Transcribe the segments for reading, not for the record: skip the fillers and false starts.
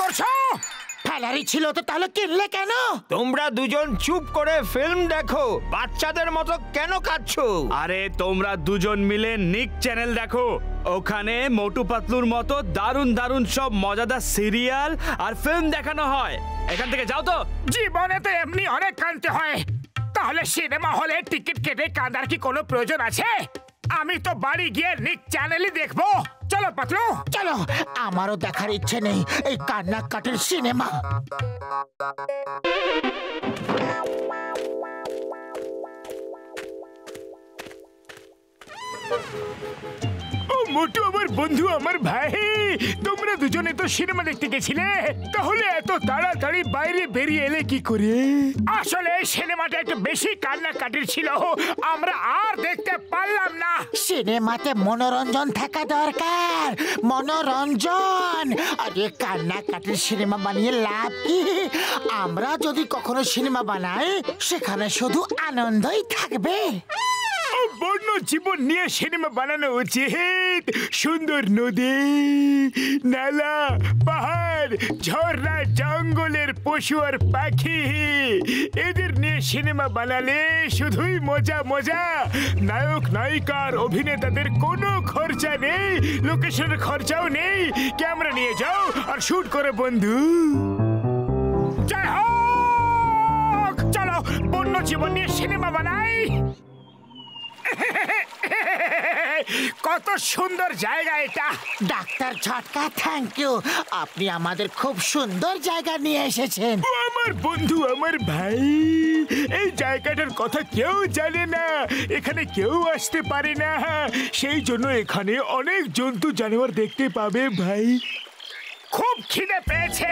করছো? ফেলারি ছিল তো তাহলে কিনলে কেন? তোমরা দুজন চুপ করে ফিল্ম দেখো, বাচ্চাদের মতো কেন কাঁদছো? আরে তোমরা দুজন মিলে নিক চ্যানেল দেখো, ওখানে মোটু পাতলুর মতো দারুণ দারুণ সব মজাদার সিরিয়াল আর ফিল্ম দেখানো হয়। এখান থেকে যাও তো। জীবনে তো এমনি অনেক কাঁদতে হয়, তাহলে সিনেমা হলে টিকিট কেটে কাঁদার কি কোনো প্রয়োজন আছে? আমি তো বাড়ি গিয়ে নিক চ্যানেলই দেখবো। চলো পাতলু, চলো। আমারও দেখার ইচ্ছে নেই এই কান্নাকাটির সিনেমা। মোটু আমার বন্ধু, আমার ভাই, তোমরা দুজনে তো সিনেমা দেখতে গেছিলে, তাহলে এত তাড়াতাড়ি বাইরে বেরিয়ে এলে কি করে? আসলে সিনেমাটা একটু বেশি কান্নাকাটির ছিল, আমরা আর দেখতে পারলাম না। সিনেমাতে মনোরঞ্জন থাকা দরকার, মনোরঞ্জন। আরে কান্নাকাটির সিনেমা বানিয়ে লাভ কি? আমরা যদি কখনো সিনেমা বানাই সেখানে শুধু আনন্দই থাকবে। বন্য জীবন নিয়ে সিনেমা বানানো উচিত। সুন্দর নদী, নালা, পাহাড়, ঝর্ণা, জঙ্গলের পশু আর পাখি, এদের নিয়ে সিনেমা বানালে শুধুই মজা মজা। নায়ক নায়িকার অভিনেতাদের কোনো খরচা নেই, লোকেশনের খরচাও নেই। ক্যামেরা নিয়ে যাও আর শুট করে বন্ধু। জয় হোক। চলো বন্য জীবন নিয়ে সিনেমা বানাই। কত সুন্দর জায়গা এটা। ডাক্তার ঝটকা, থ্যাংক ইউ, আপনি আমাদের খুব সুন্দর জায়গা নিয়ে এসেছেন। আমার বন্ধু, আমার ভাই, এই জায়গাটার কথা কেউ জানে না, এখানে কেউ আসতে পারে না, সেই জন্য এখানে অনেক জন্তু জানোয়ার দেখতে পাবে ভাই। খুব খিদে পেয়েছে,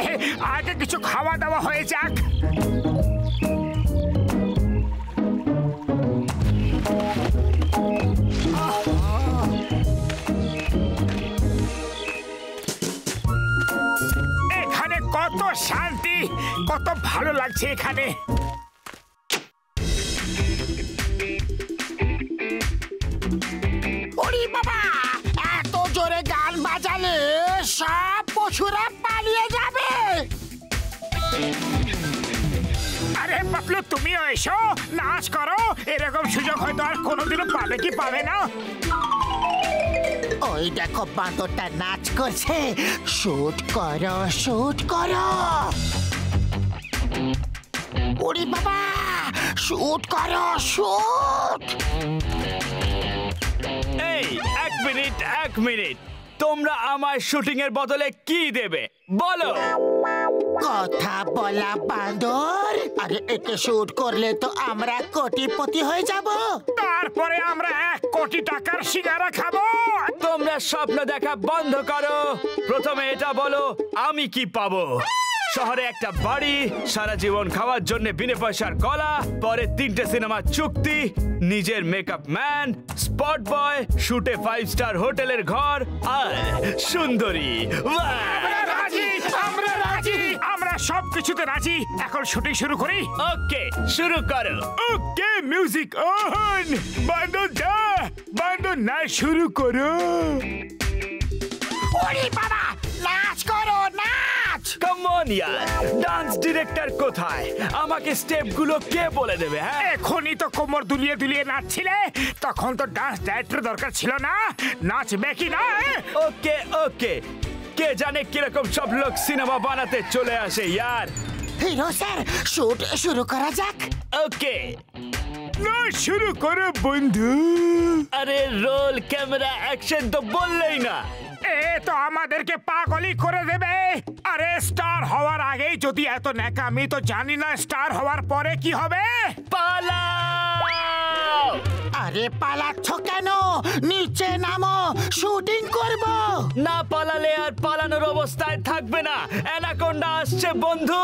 আগে কিছু খাওয়া দাওয়া হয়ে যাক। এখানে কত শান্তি, কত ভালো লাগছে এখানে। ওরে বাবা, এত জোরে গান বাজালে সব পশুরা পালিয়ে যাবে। আরে পাতলু, তুমিও এসো, নাচ করো। এরকম সুযোগ হয়তো আর কোনোদিনও পাবে কি পাবে না। ওই দেখো বাঁদরটা নাচ করছে। শুট করো, শুট করো। ওরে বাবা, শুট করো, শুট। এই এক মিনিট, তোমরা আমার শুটিং এর বদলে কি দেবে বলো? কথা বলা বাঁদর। আরে একে শুট করলে তো আমরা কোটিপতি হয়ে যাব, তারপরে আমরা 1 কোটি টাকার সিঙ্গারা খাবো। তোমরা স্বপ্ন দেখা বন্ধ করো। প্রথমে এটা বলো আমি কি পাবো? শহরে একটা বাড়ি, সারা জীবন খাওয়ার জন্য বিনা পয়সার কলা, পরে 3টে সিনেমা চুক্তি, নিজের মেকআপ ম্যান, স্পট বয়, শুটে 5 স্টার হোটেলের ঘর আর সুন্দরী। আমরা রাজি, আমরা সবকিছুতে রাজি। এখন শুটিং শুরু করি। ওকে, শুরু করো। ওকে, মিউজিক অন। বাঁদর দা, বাঁদর নাচ শুরু করো। ওরে বাবা, নাচ করো, নাচ। কাম অন ইয়ার, ডান্স ডিরেক্টর কোথায়? আমাকে স্টেপগুলো কে বলে দেবে? হ্যাঁ, এখনই তো কোমর দুলিয়ে দুলিয়ে নাচছিলে, তখন তো ডান্স ডাইরেক্টর দরকার ছিল না। নাচবে কি না? ওকে ওকে, কে জানে কিরকম সব লোক সিনেমা বানাতে চলে আসে ইয়ার। হিরো স্যার, শুট শুরু করা যাক। ওকে, না শুরু করো বন্ধু। আরে রোল ক্যামেরা অ্যাকশন তো বললেই না। এ তো আমাদেরকে পাগলই করে দেবে। আরে স্টার হওয়ার আগেই যদি এত ন্যাকামি, তো জানি না স্টার হওয়ার পরে কি হবে। পালাও! আরে পালাচ্ছ কেন? নিচে নামো, শুটিং করব। না পালালে আর পালানোর অবস্থায় থাকবে না। অ্যানাকোন্ডা আসছে বন্ধু।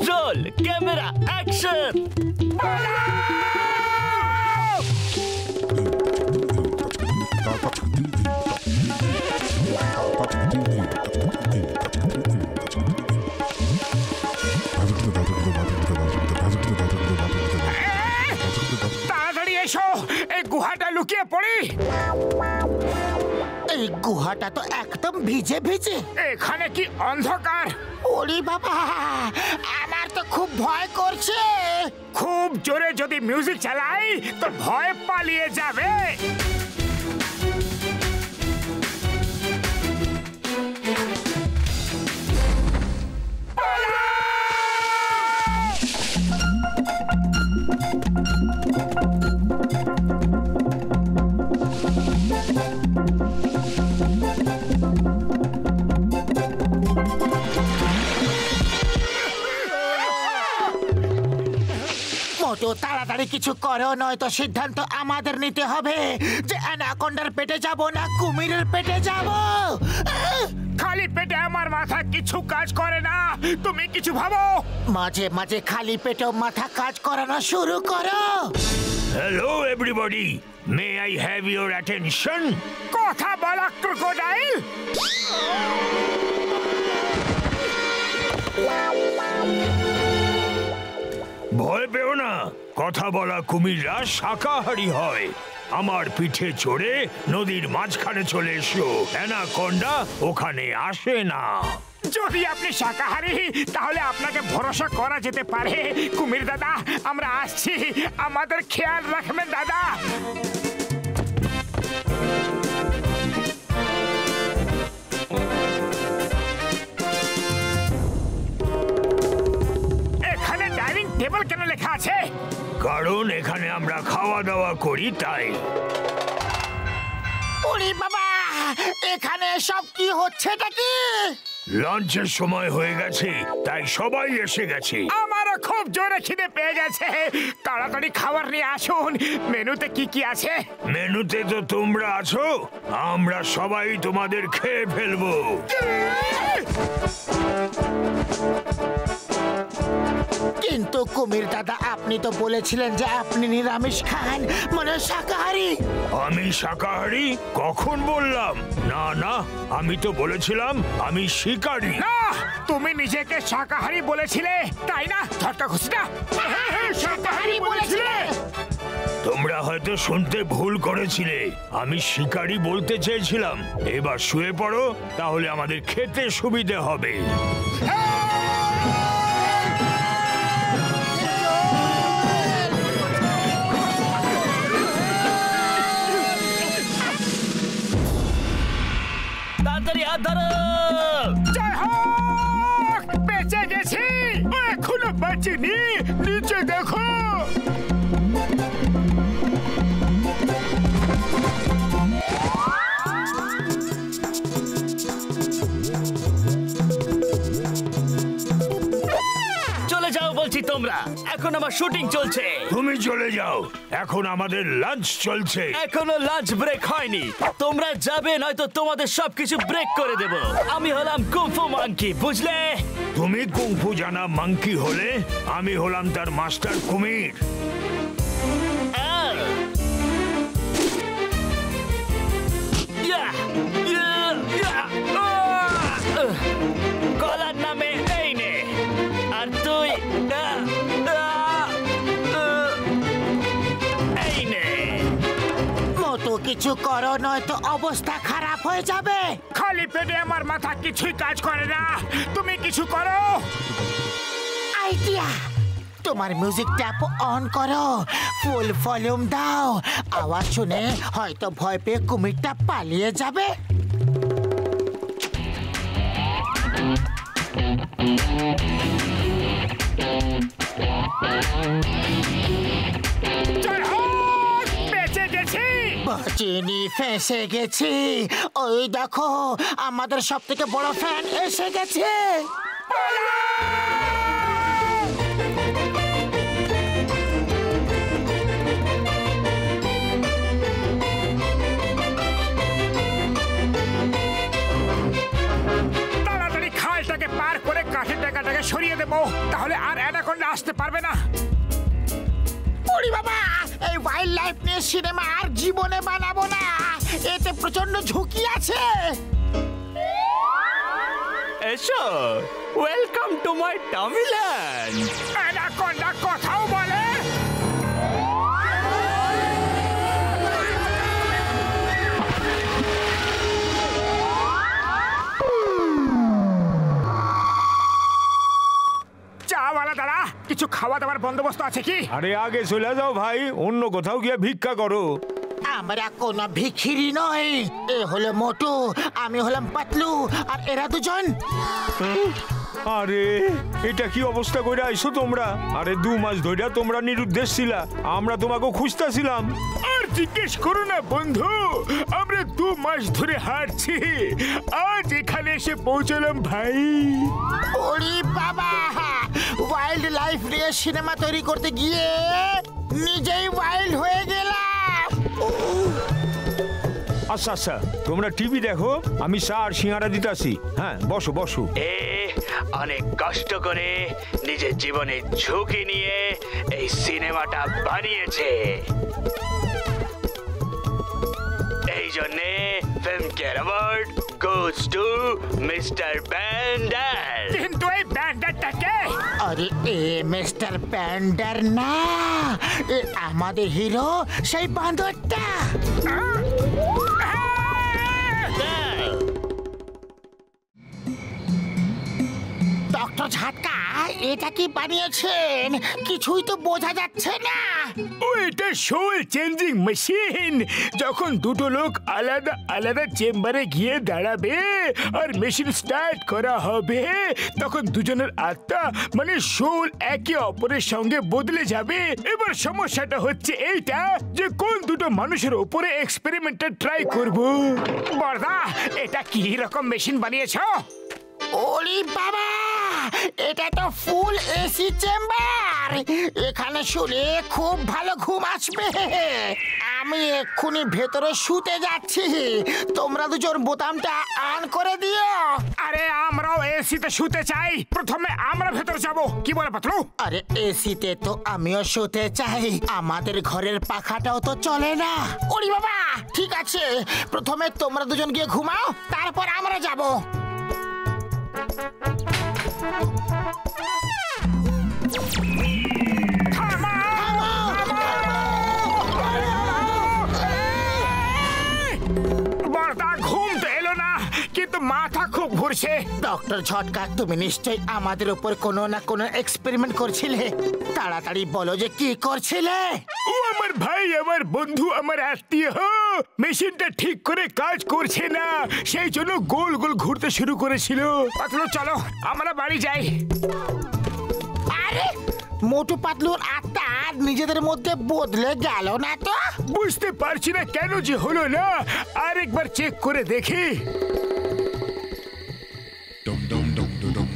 Roll camera action. তাড়াতাড়ি এসো এই গুহাটা লুকিয়ে পড়ি। এই গুহাটা তো একদম ভিজে ভিজে। এখানে কি অন্ধকার! ওরে বাবা, আমার তো খুব ভয় করছে। খুব জোরে যদি মিউজিক চালাই তো ভয় পালিয়ে যাবে। মোটো তাড়াতাড়ি কিছু করো, নয়তো সিদ্ধান্ত আমাদের নিতে হবে যে অ্যানাকোন্ডার পেটে যাব না কুমিরের পেটে যাব। খালি পেটে আমার মাথা কিছু কাজ করে না, তুমি কিছু ভাবো। মাঝে মাঝে খালি পেটেও মাথা কাজ করানো শুরু করো। Hello everybody, may I have your attention? কথা বলা ক্রোকোডাইল। ভয় পেও না, কথা বলা কুমিররা শাকাহারী হয়। আমার পিঠে চড়ে নদীর মাঝখানে চলে এসো, অ্যানাকোন্ডা ওখানে আসে না। যদি আপনি শাকাহারী তাহলে আপনাকে ভরসা করা যেতে পারে। কুমির দাদা, আমরা আসছি, আমাদের খেয়াল রাখবেন দাদা। এখানে ডাইনিং টেবিল কেন লেখা আছে? কারণ এখানে আমরা খাওয়া দাওয়া করি তাই। ওরে বাবা, এখানে সব কি হচ্ছেটা কি? লাঞ্চের সময় হয়ে গেছে, তাই সবাই এসে গেছে। আমারও খুব জোরে খিদে পেয়ে গেছে, তাড়াতাড়ি খাবার নিয়ে আসুন। মেনুতে কি কি আছে? মেনুতে তো তোমরা আছো, আমরা সবাই তোমাদের খেয়ে ফেলবো। কিন্তু কুমির দাদা, আপনি তো বলেছিলেন যে আপনি নিরামিষ খান, মানে শাকাহারী। আমি শাকাহারী কখন বললাম? না না, আমি তো বলেছিলাম আমি শিকারী। না, তুমি নিজেকে শাকাহারী বলেছিলে, তাই না? ঝটকা খুশিটা শাকাহারী বলেছিলে। তোমরা হয়তো শুনতে ভুল করেছিলে, আমি শিকারী বলতে চেয়েছিলাম। এবার শুয়ে পড়ো, তাহলে আমাদের খেতে সুবিধে হবে। তাড়াতাড়ি হাত ধরো। জয় হোক, বেঁচে গেছি। এখনো বাঁচিনি, নিচে দেখো। চলে যাও বলছি তোমরা, এখন আমার শুটিং চলছে। তুমি চলে যাও, এখন আমাদের লাঞ্চ চলছে। এখনো লাঞ্চ ব্রেক হয়নি, তোমরা যাবে নয়তো তোমাদের সবকিছু ব্রেক করে দেব। আমি হলাম কুংফু মাঙ্কি, বুঝলে? তুমি কুংফু জানা মাঙ্কি হলে, আমি হলাম তার মাস্টার কুমির। আহ! ইয়া! ইয়া! ইয়া! আহ! গলার নামে এই নে, আর তুই এই নে। মোটো কিছু করো, নয়তো অবস্থা খারাপ হয়ে যাবে। খালি পেটে আমার মাথা কিছুই কাজ করে না, তুমি কিছু করো। আইডিয়া, তোমার মিউজিক ট্যাপ অন করো, ফুল ভলিউম দাও। আওয়াজ শুনে হয়তো ভয় পেয়ে কুমিরটা পালিয়ে যাবে। জয় হোক, বেঁচে গেছি। বাঁচিনি, ফেঁসে গেছি। ওই দেখো, আমাদের সব থেকে বড় ফ্যান এসে গেছে। তাড়াতাড়ি খালটাকে পার করে কাঠের টাকাটাকে সরিয়ে দেবো, তাহলে আর অ্যানাকোন্ডা আসতে পারবে না। ওরে বাবা, এই ওয়াইল্ড লাইফ নিয়ে সিনেমা আর জীবনে বানাবো না, এতে প্রচন্ড ঝুঁকি আছে। এসো, ওয়েলকাম টু মাই টামিল্যান্ড। অ্যানাকোন্ডা কথাও বলে। দাবার বন্দোবস্ত আছে কি? আরে আগে চলে যাও ভাই, অন্য কোথাও গিয়ে ভিক্ষা করো। আমরা কোনো ভিখিরি নই। এ হলো মোটু, আমি হলাম পাতলু, আর এরা দুজন। আরে এটা কি অবস্থা কইরা আইছো তোমরা? আরে 2 মাস ধইরা তোমরা নিরুদ্দেশ ছিলা, আমরা তোমাকে খুঁজতাছিলাম। আর জিজ্ঞেস করো না বন্ধু, আমরা 2 মাস ধরে হাঁটছি, আজ এখানে এসে পৌঁছলাম ভাই। ওরে বাবা, ওয়াইল্ড লাইফ নিয়ে সিনেমা তৈরি করতে গিয়ে নিজেই ওয়াইল্ড হয়ে গেলাম। আচ্ছা আচ্ছা, তোমরা টিভি দেখো, আমি চা আর সিঙ্গারা দিতাছি। হ্যাঁ বসো বসো। অনেক কষ্ট করে নিজের জীবনে ঝুঁকি নিয়ে এই সিনেমাটা বানিয়েছে, এই জন্যে Filmfare award goes to mister bender. কিন্তু এই ব্যান্ডারটা কে? আরে এ মিস্টার প্যান্ডার না, এ আমাদের হিরো, সেই বাঁদরটা। ডক্টর ঝাটকা, এটা কি বানিয়েছেন? কিছুই তো বোঝা যাচ্ছে না। ও এটা সোল চেঞ্জিং মেশিন। যখন দুটো লোক আলাদা আলাদা চেম্বারে গিয়ে দাঁড়াবে আর মেশিন স্টার্ট করা হবে, তখন দুজনের আত্মা মানে সোল একে অপরের সঙ্গে বদলে যাবে। এবার সমস্যাটা হচ্ছে এইটা যে কোন দুটো মানুষের উপরে এক্সপেরিমেন্টটা ট্রাই করব। বর্দা, এটা কি রকম মেশিন বানিয়েছো? ওরে বাবা, এটা তো ফুল এসি চেম্বার। এখানে শুলে খুব ভালো ঘুম আসবে। আমি এক্ষুনি ভেতরে শুতে যাচ্ছি, তোমরা দুজন বোতামটা অন করে দিও। আরে আমরাও এসিতে শুতে চাই, প্রথমে আমরা ভেতরে যাব। কি বলে পাতলু? আরে এসিতে তো আমিও শুতে চাই, আমাদের ঘরের পাখাটাও তো চলে না। ওরে বাবা, ঠিক আছে, প্রথমে তোমরা দুজন গিয়ে ঘুমাও, তারপর আমরা যাব। বর্দা, ঘুম তো এলো না, কিন্তু মাথা খুব ঘুরছে। ডক্টর ঝটকা, তুমি নিশ্চয়ই আমাদের উপর কোনো না কোনো এক্সপেরিমেন্ট করছিলে। তাড়াতাড়ি বলো যে কি করছিলে। ও আমার ভাই, আমার বন্ধু, আমার আত্মীয়। মেশিনটা ঠিক করে কাজ করছে না, সেই জন্য গোল গোল ঘুরতে শুরু করেছিল। পাতলু চলো, আমরা বাড়ি যাই। আরে মোটু পাতলুর আত্মা নিজেদের মধ্যে বদলে গেল না তো? বুঝতে পারছি না কেন যে হলো না, আরেকবার চেক করে দেখি। Dum dum dum dum dum.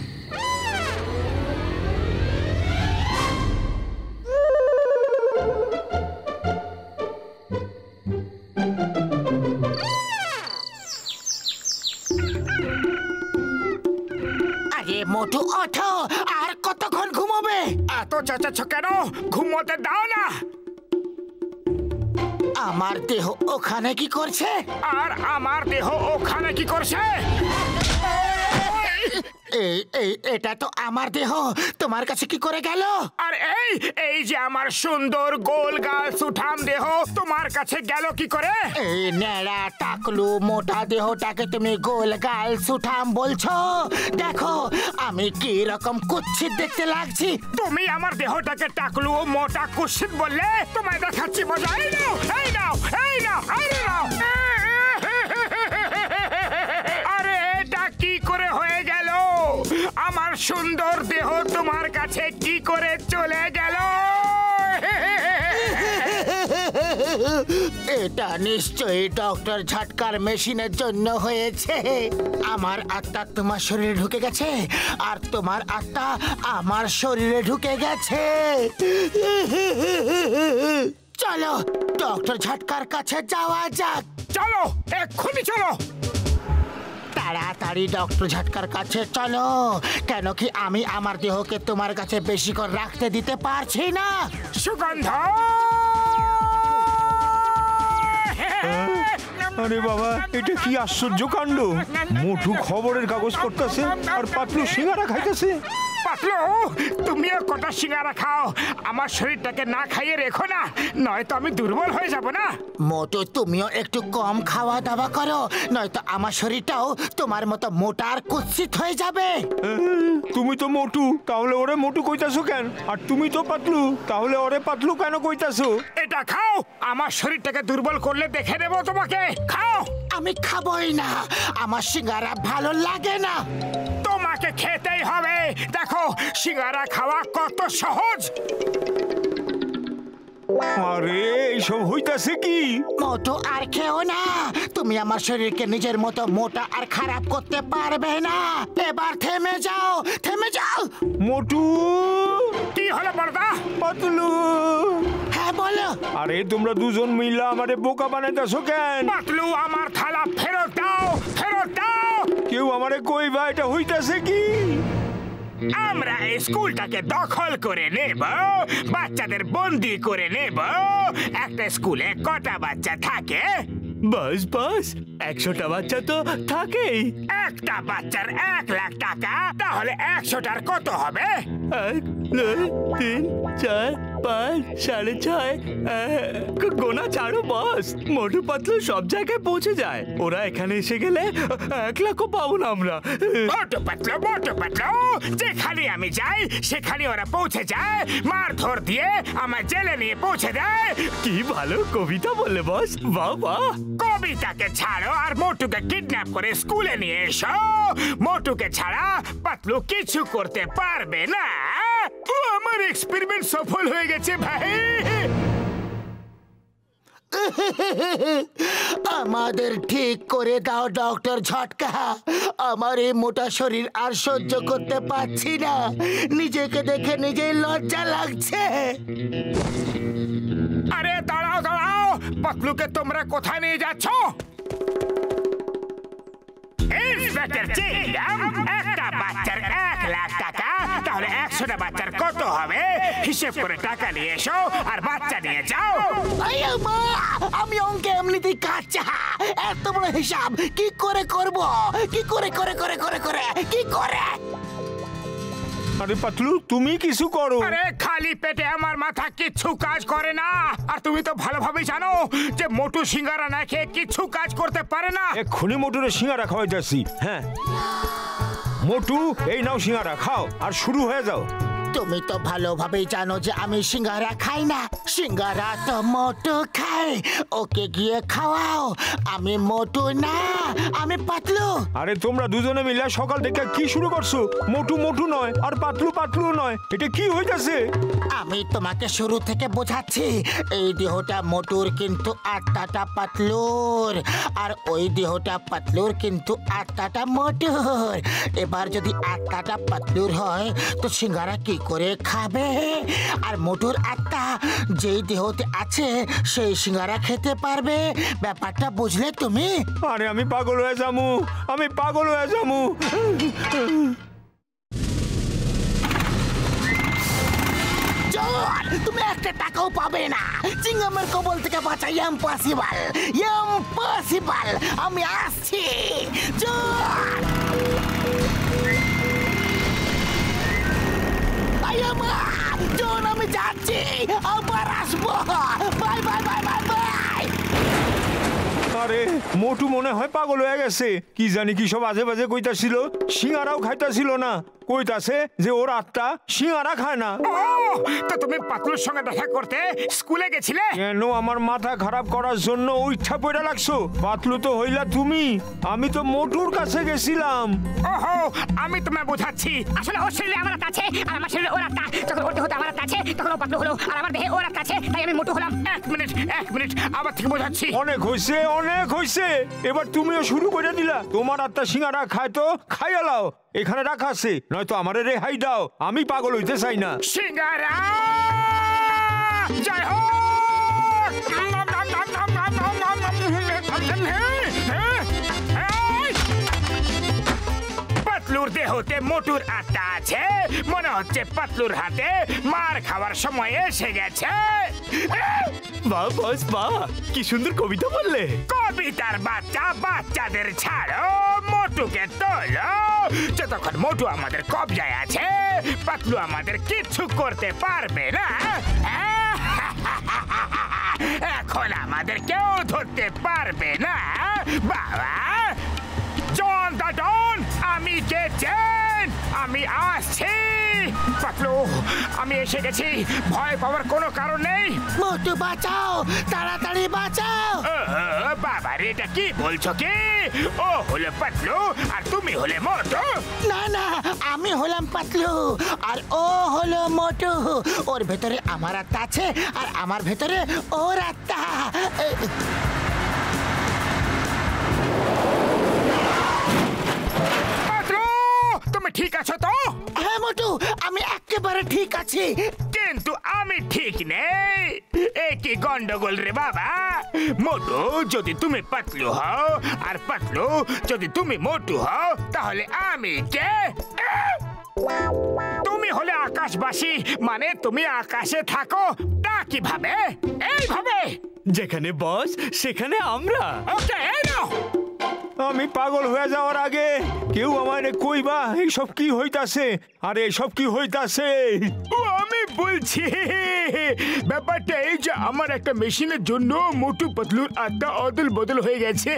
আরে মোটু ওঠো, আর কতক্ষণ ঘুমোবে? এত চেঁচাচ্ছ কেন? ঘুমোতে দাও না। আমার দেহ ওখানে কি করছে? আর আমার দেহ ওখানে কি করছে? এটা তো আমার দেহ, তোমার কাছে কি করে গেল? আর এই যে আমার সুন্দর গোল গাল সুঠাম দেহ তোমার কাছে গেল কি করে? এই ন্যাড়া টাকলু মোটা দেহটাকে তুমি গোল গাল সুঠাম বলছো? দেখো আমি কি রকম কুৎসিত দেখতে লাগছি। তুমি আমার দেহটাকে টাকলু ও মোটা কুৎসিত বললে? তোমায় দেখাচ্ছি মজা। এই নাও, এই নাও, এই নাও, আরে নাও। আরে এটা কি করে হয়ে গেল? আমার সুন্দর দেহ তোমার কাছে কি করে চলে গেল? এটা নিশ্চয়ই ডক্টর ঝটকার মেশিনের জন্য হয়েছে। আমার আত্মা তোমার শরীরে ঢুকে গেছে, আর তোমার আত্মা আমার শরীরে ঢুকে গেছে। চলো ডক্টর ঝটকার কাছে যাওয়া যাক। চলো, এক্ষুনি চলো। তাড়াতাড়ি ডক্টর ঝটকার কাছে চলো, কেন কি আমি আমার দেহকে তোমার কাছে বেশি করে রাখতে দিতে পারছি না। সুগন্ধ! আরে বাবা, এটা কি আশ্চর্য কাণ্ড! মোটু খবরের কাগজ পড়তেছে আর পাতলু সিঙ্গারা খাইতেছে। পাতলু, তুমিও কটা সিঙ্গারা খাও, আমার শরীরটাকে না খাইয়ে রেখো না, নয়তো আমি দুর্বল হয়ে যাব না। মোটু তুমিও একটু কম খাওয়া দাওয়া করো, নয়তো আমার শরীরটাও তোমার মতো মোটা আর কুৎসিত হয়ে যাবে। তুমি তো মোটু, তাহলে ওরে মোটু কইতাছো কেন? আর তুমি তো পাতলু, তাহলে ওরে পাতলু কেন কইতাছো? এটা খাও, আমার শরীরটাকে দুর্বল করলে দেখে দেবো তোমাকে। খাও। আমি খাবোই না, আমার সিঙ্গারা ভালো লাগে না। তোমাকে খেতেই হবে। দেখো সিঙ্গারা খাওয়া কত সহজ। আরে এইসব হইতাছে কি? মোটু আর খেও না, তুমি আমার শরীরকে নিজের মতো মোটা আর খারাপ করতে পারবে না। এবার থেমে যাও, থেমে যাও। মোটু, কি হলো বড়দা? পাতলু, হ্যাঁ বলো। আরে তোমরা দুজন মিলা আমারে বোকা বানাইতাছো কেন? পাতলু, আমার থালা ফেরত দাও, ফেরত দাও। কেউ আমারে কইবা এটা হইতাছে কি? আমরা স্কুলটাকে দখল করে নেব, বাচ্চাদের বন্দি করে নেব। একটা স্কুলে কটা বাচ্চা থাকে? বাস বাস, 100টা বাচ্চা তো থাকেই। একটা বাচ্চার 1 লাখ টাকা, তাহলে 100টার কত হবে? 1, 2, 3, 4, 5, 6.5। গোনা ছাড়ো বস, মোটু পাতলু সব জায়গায় পৌঁছে যায়। ওরা এখানে এসে গেলে 1 লাখও পাবো না আমরা। মোটু পাতলু, যেখানে আমি যাই সেখানে ওরা পৌঁছে যায়, মারধর দিয়ে আমার জেলে নিয়ে পৌঁছে দেয়। কি ভালো কবিতা বললে বস, বাহ বাহ। কবিতাকে ছাড়ো আর মোটুকে কিডন্যাপ করে স্কুলে নিয়ে এসো। মোটুকে ছাড়া পাতলু কিছু করতে পারবে না। আমার এক্সপেরিমেন্ট সফল হয়ে গেছে ভাই। আমাদের ঠিক করে দাও ডক্টর ঝটকা, আমার এই মোটা শরীর আর সহ্য করতে পারছি না। নিজেকে দেখে নিজেই লজ্জা লাগছে। আরে দাঁড়াও দাঁড়াও, পাতলুকে তোমরা কোথায় নিয়ে যাচ্ছ? ইন্সপেক্টর চিংগাম, একটা বাচ্চার 1 লাখ টাকা, তাহলে 100টা বাচ্চার কত হবে? হিসেব করে টাকা নিয়ে এসো আর বাচ্চা নিয়ে যাও। আমি অঙ্কে এমনিতেই কাঁচা, এত বড় হিসাব কি করে করব? কি করে কি করে? আরে পাতলু, তুমি কিছু করো। আরে খালি পেটে আমার মাথা কিচ্ছু কাজ করে না। আর তুমি তো ভালোভাবে জানো যে মোটু সিঙ্গারা না খেয়ে কিচ্ছু কাজ করতে পারে না। এক্ষুনি মোটুরে সিঙ্গারা খাওয়াইতেছি। হ্যাঁ মোটু, এই নাও সিঙ্গারা, খাও আর শুরু হয়ে যাও। তুমি তো ভালোভাবেই জানো যে আমি সিঙ্গারা খাই না। সিঙ্গারা তো মোটু খায়, ওকে গিয়ে খাওয়াও। আমি মোটু না, আমি পাতলু। আরে তোমরা দুজনে মিলে সকাল থেকে কি শুরু করছো? মোটু মোটু নয় আর পাতলু পাতলু নয়, এটা কি হইতাছে? আমি তোমাকে শুরু থেকে বোঝাচ্ছি, এই দেহটা মোটুর কিন্তু আত্মাটা পাতলুর, আর ওই দেহটা পাতলুর কিন্তু আত্মাটা মোটুর। এবার যদি আত্মাটা পাতলুর হয় তো সিঙ্গারা কি করে খাবে? আর মোটুর আত্মা যেই দেহতে আছে সেই সিঙ্গারা খেতে পারবে। ব্যাপারটা বুঝলে তুমি? আরে আমি পাগল হয়ে যামু, আমি পাগল হয়ে যামু। তুমি একটা টাকাও পাবে না। চিংগামের কবল থেকে বাঁচা ইম্পসিবল, ইম্পসিবল। আমি আসছি। জন, আমি যাচ্ছি, আবার আসবো। Bye bye bye bye bye. আরে মোটু মনে হয় পাগল হয়ে গেছে। কি জানি কি সব আজে বাজে কইতাছিল। সিঙ্গারাও খাইতাছিল না, কইতাছে যে ওর আত্মা সিঙ্গারা খায় না। তো তুমি পাতলুর সঙ্গে দেখা করতে স্কুলে গেছিলে? কেন আমার মাথা খারাপ করার জন্য ইচ্ছা পড়ে লাগছো? পাতলু তো হইলা তুমি, আমি তো মোটুর কাছে গেছিলাম। ওহো, আমি তোমায় বোঝাচ্ছি। আসলে ওর শরীরে আমার আত্মা আছে আর আমার শরীরে ওর আত্মা। যখন ওর দেহতে আমার আত্মা আছে তখন ও পাতলু হলো, আর আমার দেহে ওর আত্মা আছে তাই আমি মোটু হলাম। এক মিনিট, আবার থেকে বোঝাচ্ছি। অনেক হইছে, অনেক হইছে। এবার তুমিও শুরু করে দিলা। তোমার আত্মা সিঙ্গারা খায় তো খাইয়া লাও, এখানে রাখা আছে, নয়তো আমারে রেহাই দাও। আমি পাগল হইতে চাই না। সিঙ্গারা জয় হোক। পাতলুর দেহতে মোটুর আত্মা আছে। মনে হচ্ছে পাতলুর হাতে মার খাওয়ার সময় এসে গেছে। বাহ বস বাহ, কি সুন্দর কবিতা বললে। কবিতার বাচ্চা বাচ্চাদের ছাড়ো, মোটুকে তোলো। যতক্ষণ মোটু আমাদের কবজায় আছে পাতলু আমাদের কিচ্ছু করতে পারবে না। এখন আমাদের কেউ ধরতে পারবে না বাবা। জন দা ডন, আমি গেছেন, আমি আসছি। পাতলু, আমি এসে গেছি, ভয় পাওয়ার কোনো কারণ নেই। মোটু বাঁচাও, তাড়াতাড়ি বাঁচাও। বাবা রে, এটা কি বলছো কি? ও হলো পাতলু আর তুমি হলে মোটু? না না, আমি হলাম পাতলু আর ও হলো মোটু। ওর ভেতরে আমার আত্মা আছে আর আমার ভেতরে ওর আত্মা। তুমি ঠিক আছো তো? হ্যাঁ মোটু, আমি একেবারে ঠিক আছি। কিন্তু আমি ঠিক নেই। একই গন্ডগোল রে বাবা। মোটু যদি তুমি পাতলু হও আর পাতলু যদি তুমি মোটু হও, তাহলে আমি কে? তুমি হলে আকাশবাসী, মানে তুমি আকাশে থাকো। তা কিভাবে? এইভাবে। যেখানে বস সেখানে আমরা। ওকে, এই নাও। আমি পাগল হয়ে যাওয়ার আগে কেউ আমারে কইবা এইসব কি হইতাছে? আরে এসব কি হইতাছে? ও আমি বলছি, ব্যাপারটা এই যে আমার একটা মেশিনের জন্য মোটু পাতলুর আত্মা অদল বদল হয়ে গেছে,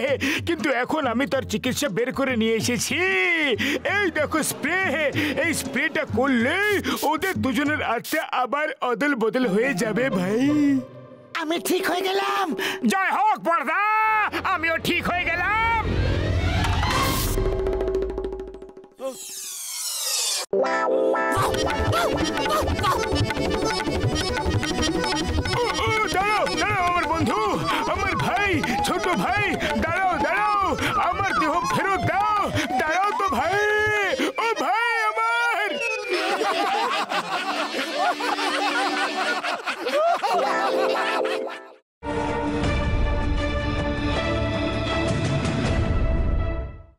কিন্তু এখন আমি তার চিকিৎসা বের করে নিয়ে এসেছি। এই দেখো স্প্রে, এই স্প্রেটা করলে ওদের দুজনের আত্মা আবার অদল বদল হয়ে যাবে ভাই। আমি ঠিক হয়ে গেলাম। জয় হোক বড়দা, আমিও ঠিক হয়ে গেলাম। দাঁড়াও দাঁড়াও আমার বন্ধু, আমার ভাই, ছোট ভাই, দাঁড়াও দাঁড়াও, আমার দেহ ফেরত দাও। দাঁড়াও তো ভাই, ও ভাই আমার।